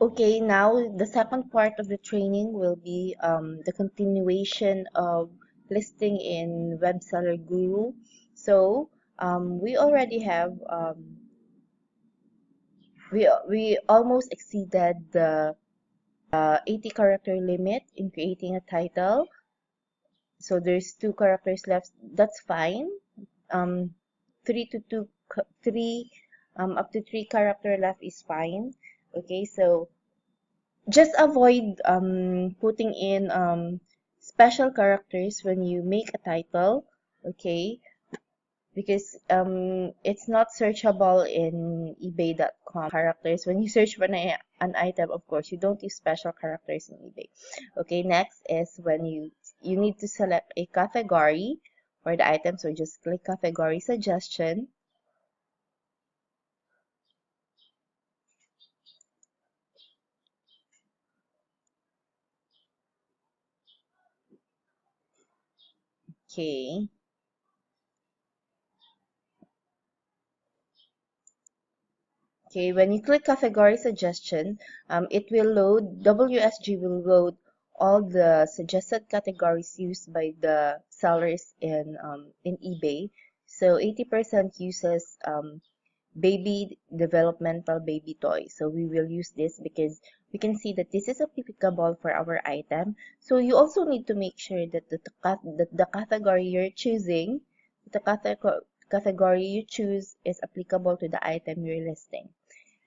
Okay, now the second part of the training will be the continuation of listing in Webseller Guru. So we already have we almost exceeded the 80 character limit in creating a title. So there's 2 characters left. That's fine. Um, three to two, three, up to 3 character left is fine. Okay, so just avoid putting in special characters when you make a title, okay? Because it's not searchable in ebay.com characters. When you search for an item, of course, you don't use special characters in eBay. Okay, next is when you need to select a category for the item. So just click category suggestion. Okay. Okay, when you click category suggestion, it will load, WSG will load all the suggested categories used by the sellers in eBay. So 80% uses baby developmental baby toys. So we will use this because we can see that this is applicable for our item. So you also need to make sure that the category you're choosing, the category you choose is applicable to the item you're listing.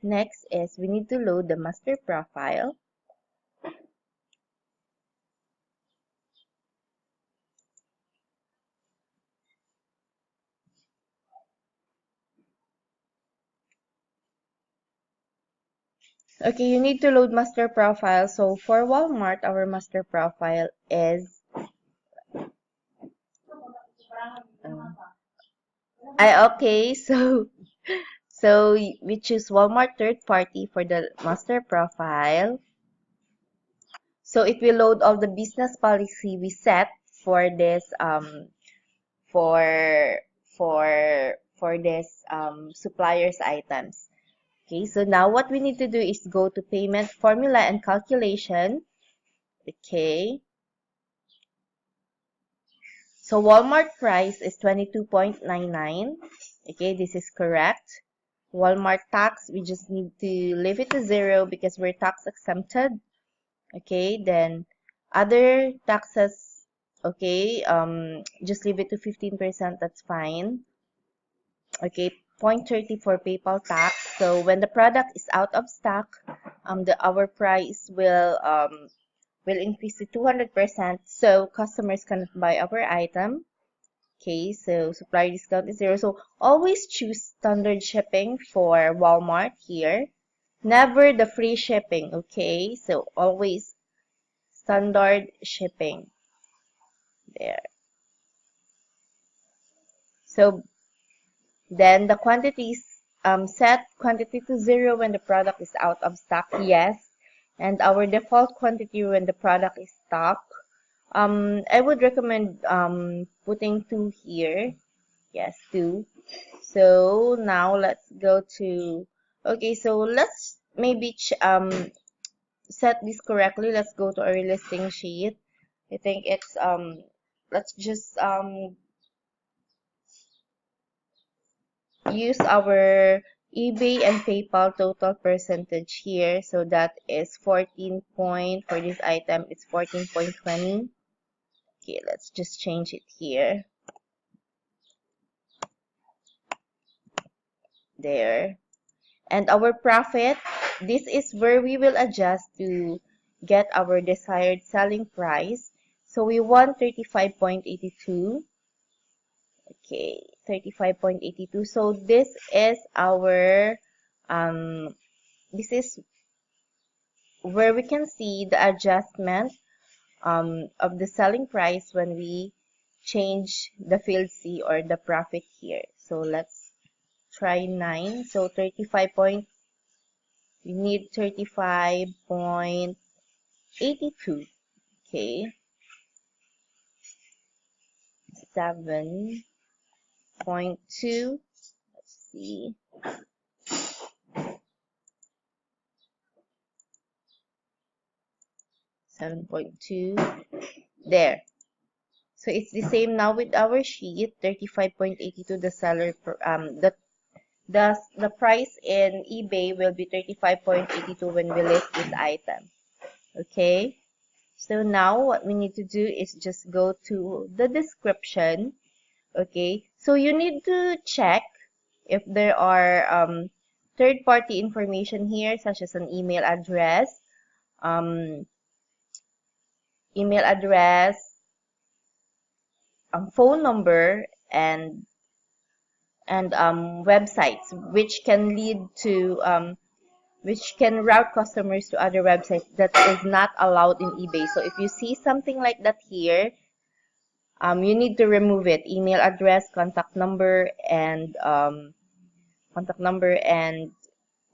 Next is we need to load the master profile. Okay, you need to load master profile. So for Walmart, our master profile is okay, so we choose Walmart third party for the master profile. So it will load all the business policy we set for this for for this suppliers items. Okay, so now what we need to do is go to payment formula and calculation. Okay, so Walmart price is 22.99. Okay, this is correct. Walmart tax, we just need to leave it to 0 because we're tax exempted. Okay, then other taxes, okay, just leave it to 15%, that's fine. Okay, 0.30 for PayPal tax. So when the product is out of stock, our price will increase to 200%, so customers cannot buy our item. Okay, so supplier discount is 0. So always choose standard shipping for Walmart here. Never the free shipping, okay? So always standard shipping there. So then the quantities, set quantity to 0 when the product is out of stock, yes. And our default quantity when the product is stock. I would recommend putting 2 here. Yes, 2. So now let's go to, okay, so let's maybe set this correctly. Let's go to our listing sheet. I think it's let's just use our eBay and PayPal total percentage here. So that is 14 point, for this item it's 14.20. Okay, let's just change it here. There. And our profit, this is where we will adjust to get our desired selling price. So we want 35.82. Okay, 35.82. So this is our this is where we can see the adjustment of the selling price when we change the field C or the profit here. So let's try 9. So 35 point, we need 35.82. Okay, 7.2. Let's see. 7.2 there. So it's the same now with our sheet, 35.82. The seller the price in eBay will be 35.82 when we list this item. Okay, so now what we need to do is just go to the description. Okay, so you need to check if there are third-party information here, such as an um, email address, phone number, and websites, which can lead to which can route customers to other websites that is not allowed in eBay. So if you see something like that here, you need to remove it. Email address, contact number and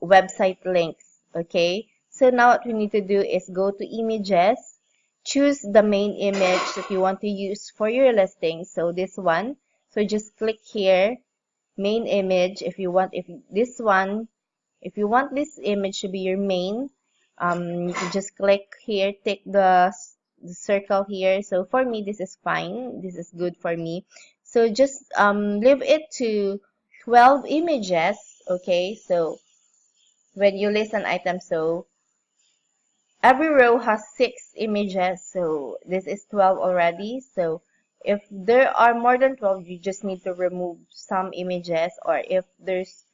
website links. Okay, so now what we need to do is go to images, choose the main image that you want to use for your listing. So this one, so just click here, main image. If you want this image to be your main, you can just click here, take the circle here. So for me, this is fine, this is good for me. So just leave it to 12 images. Okay, so when you list an item, so every row has 6 images, so this is 12 already. So if there are more than 12, you just need to remove some images, or if there's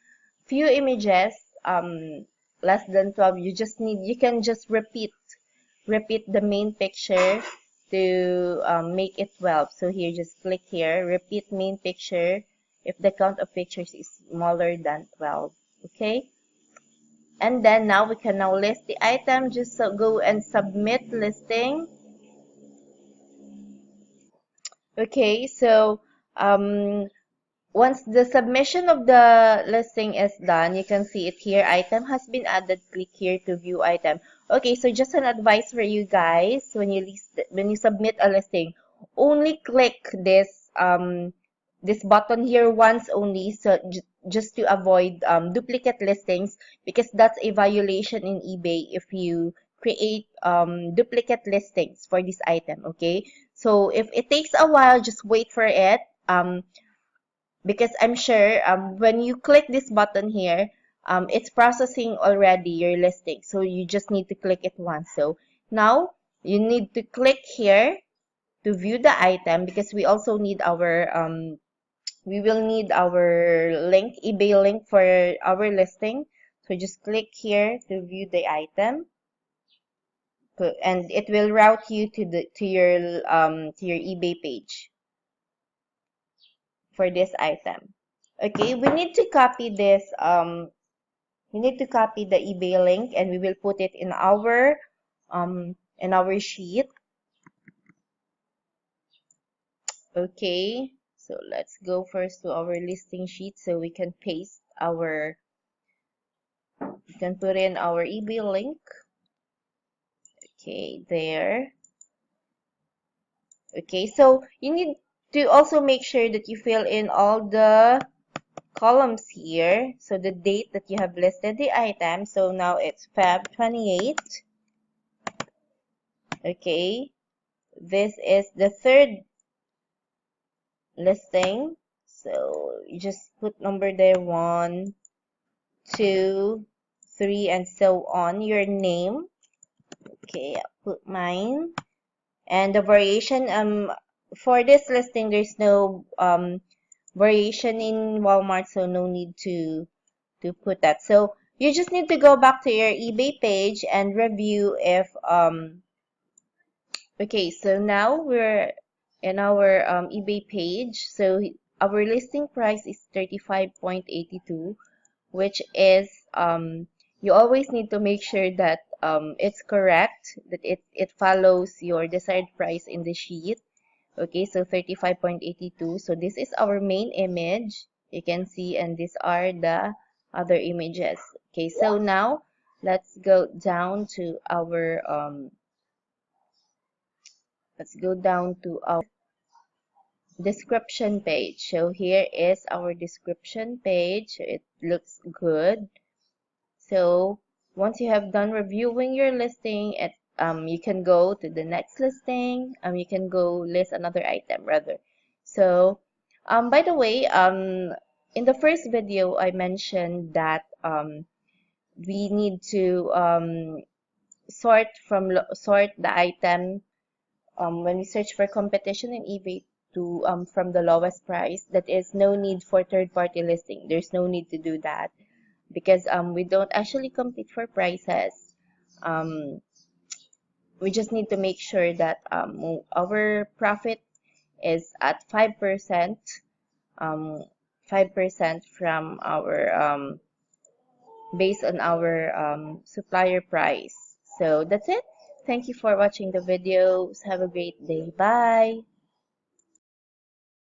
few images, less than 12, you can just repeat the main picture to make it 12. So here, just click here, repeat main picture if the count of pictures is smaller than 12. Okay, and then now we can now list the item. Just go and submit listing. Okay, so once the submission of the listing is done, you can see it here, item has been added. Click here to view item. Okay, so just an advice for you guys, when you submit a listing, only click this button here once only, so just to avoid duplicate listings, because that's a violation in eBay if you create duplicate listings for this item. Okay, so if it takes a while, just wait for it, because I'm sure when you click this button here, it's processing already your listing, so you just need to click it once. So now you need to click here to view the item, because we also need we will need our link, eBay link for our listing. So just click here to view the item, and it will route you to your eBay page for this item. Okay, we need to copy the eBay link, and we will put it in our sheet. Okay, so let's go first to our listing sheet, so we can put in our eBay link. Okay, there. Okay, so you need to also make sure that you fill in all the columns here. So the date that you have listed the item, so now it's Feb 28. Okay, this is the third listing, so you just put number there, 1, 2, 3, and so on. Your name. Okay, I'll put mine. And the variation, for this listing, there's no variation in Walmart, so no need to put that. So you just need to go back to your eBay page and review if okay, so now we're in our eBay page. So our listing price is 35.82, which is you always need to make sure that it's correct, that it follows your desired price in the sheet. Okay, so 35.82. So this is our main image, you can see, and these are the other images. Okay, so now let's go down to our description page. So here is our description page. It looks good. So once you have done reviewing your listing, you can go to the next listing. You can go list another item rather. So by the way, in the first video I mentioned that we need to sort the item when we search for competition in eBay to from the lowest price. That is no need for third-party listing. There's no need to do that because we don't actually compete for prices. Um, we just need to make sure that our profit is at 5%, um, 5% from our based on our supplier price. So that's it. Thank you for watching the videos. Have a great day. Bye.